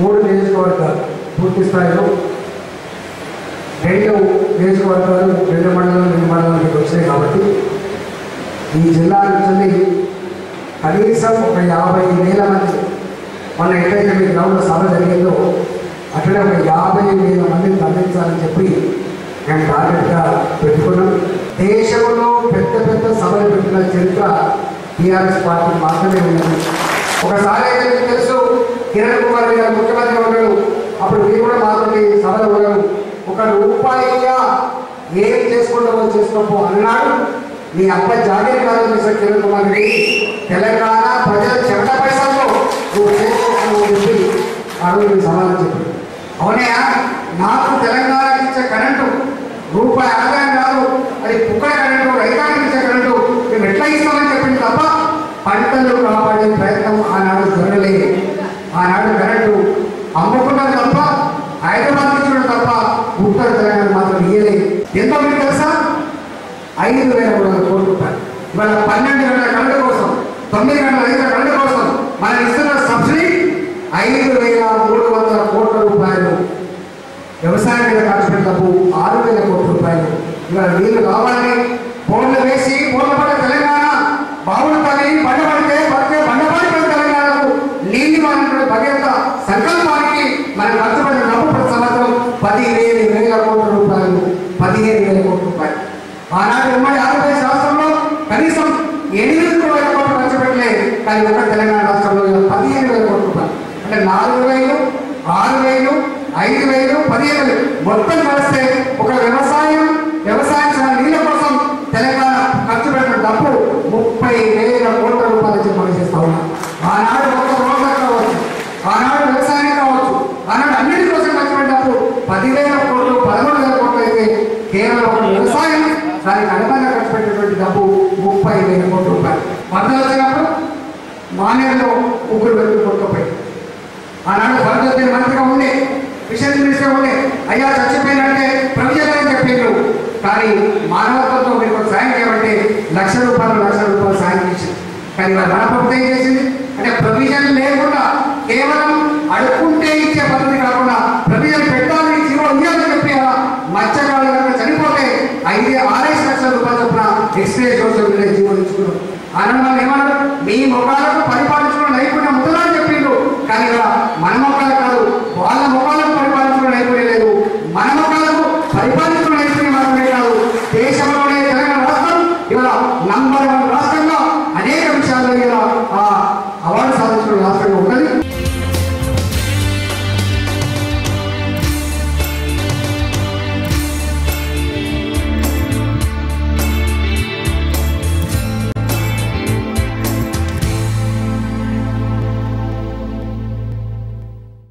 3 నియోజకవర్గాలు పూర్తి స్థాయిలో 2 నియోజకవర్గాలు 2 మండలానికి వచ్చాయి కాబట్టి ఈ జిల్లా నుంచి కనీసం ఒక 50,000 మంది మన ఎక్కడైతే మీ గ్రౌండ్లో సభ జరిగిందో అట్లనే ఒక 50,000 మందిని తరలించాలని చెప్పి మేము టార్గెట్గా పెట్టుకున్నాం. దేశంలో పెద్ద పెద్ద సభలు పెట్టిన చరిత్ర టీఆర్ఎస్ పార్టీ మాత్రమే ఉన్నది. ఒకసారి అయితే మీకు తెలుసు, కిరణ్ కుమార్ గారు ముఖ్యమంత్రి ఉన్నాడు, అప్పుడు మీరు కూడా మాత్రమే సభలు ఉన్నాడు. 1 రూపాయిగా ఏం చేసుకుంటామో చేసుకోపో అన్నాడు. నీ అప్ప జాతీయ కాలం చేసిన కిరణ్ కుమార్ రెడ్డి తెలంగాణ ప్రజల చెమట పైసల్లో నువ్వు చేసుకోవాలని చెప్పి ఆ రోజు సమాధానం చెప్పాడు. అవునయా, నాకు తెలంగాణకి ఇచ్చే కరెంటు రూపాయి ఆదాయం కాదు, అది కుక్క కరెంటు, రైతాంగం ఇచ్చే కరెంటు మేము ఎట్లా ఇస్తామని చెప్పింది తప్ప పంటలు కాపాడే ప్రయత్నం ఆనాడు జరగలేదు. ఆనాడు కరెంటు అమ్ముకున్నది తప్ప, హైదరాబాద్ ఇచ్చడం తప్ప ఉత్తర తెలంగాణ మాత్రం ఇయ్యలేదు. ఎంతో మీకు తెలుసా? 5,300 కోట్ల రూపాయలు. ఇవాళ 12 గంటల కరెంటు కోసం, 9 గంటల రైతుల కరెంటు కోసం మనం ఇస్తున్న సబ్సిడీ 5,300 కోట్ల రూపాయలు. వ్యవసాయం మీద ఖర్చు పెట్టినప్పుడు 6,000 కోట్ల రూపాయలు. ఇవాళ నీళ్లు కావాలని బోర్లు వేసి బోర్లు పడే తెలంగాణ, బావులు తల్లి బండపడితే బండపడిపోయిన తెలంగాణకు నీళ్ళు అనేటువంటి భగీరథ సంకల్పానికి మనం ఖర్చు పెట్టిన డబ్బు ప్రతి సంవత్సరం 15,000 కోట్ల రూపాయలు. 15,000 కోట్ల రూపాయలు. ఆనాటి ఉమ్మడి ఆంధ్రప్రదేశ్ రాష్ట్రంలో కనీసం 8,000 కోట్లు ఖర్చు పెట్టలేదు. కానీ ఒక తెలంగాణ రాష్ట్రంలో 15,000 కోట్ల రూపాయలు. అంటే 4,000, 6,000, 5,000, 15,000 మొత్తం కలిస్తే ఒక వ్యవసాయం నీళ్ళ కోసం తెలంగాణ ఖర్చు పెట్టిన డబ్బు 30,000 కోట్ల రూపాయలు చెప్పి చేస్తా ఉన్నాం. ఆనాడు ఒక్క రోడ్లు కావచ్చు, ఆనాడు వ్యవసాయం కావచ్చు, ఆనాడు అన్నిటి కోసం ఖర్చు పెట్టిన డబ్బు 10,000 కోట్లు, 11,000 కోట్లు అయితే కేవలం ఒక వ్యవసాయం దానికి అనుబంధంగా ఖర్చు పెట్టినటువంటి డబ్బు 30,000 కోట్ల రూపాయలు. వరదలు వచ్చినప్పుడు మానేరులో 3 వ్యక్తులు కొట్టుకుపోయి ఆనాడు భద్రత మంత్రిగా ఉండే, ఫిషరీస్ మినిస్టర్ ఉండే, అయ్యా చచ్చిపోయినంటే ప్రొవిజన్ అని చెప్పిండ్రు. కానీ మానవత్వంతో మీకు సాయం చేయమంటే ₹1,00,000 సాయం చేసింది. కానీ మన ప్రభుత్వం ఏం చేసింది అంటే ప్రొవిజన్ లేకుండా కేవలం అడుక్కుంటే ఇచ్చే పద్ధతి కాకుండా ప్రొవిజన్ పెట్టాలని జీవో ఇవ్వాలని చెప్పి మత్స్యకారులు కనుక చనిపోతే 5-6 లక్షల రూపాయలు చొప్పున ఎక్స్ప్రెస్ జోసెఫ్ జీవో ఇచ్చుకున్నాం. ఆనందం ఏమన్నారు, మీ ముఖాలకు పరిపాలించుకున్న నైపుణ్యం ఉంటుందని చెప్పిండ్రు. కానీ ఇలా మన ముఖాలు కాదు, వాళ్ళ ముఖాలకు పరిపాలించుకున్న నైపుణ్యం లేదు. మన ముఖాలకు పరిపాలించుకున్న నైపుణ్యం మాత్రమే కాదు, దేశంలోనే తెలంగాణ రాష్ట్రం ఇవాళ నంబర్ 1 రాష్ట్రంగా అనేక విషయాల్లో ఇలా అవార్డు సాధించిన రాష్ట్రంగా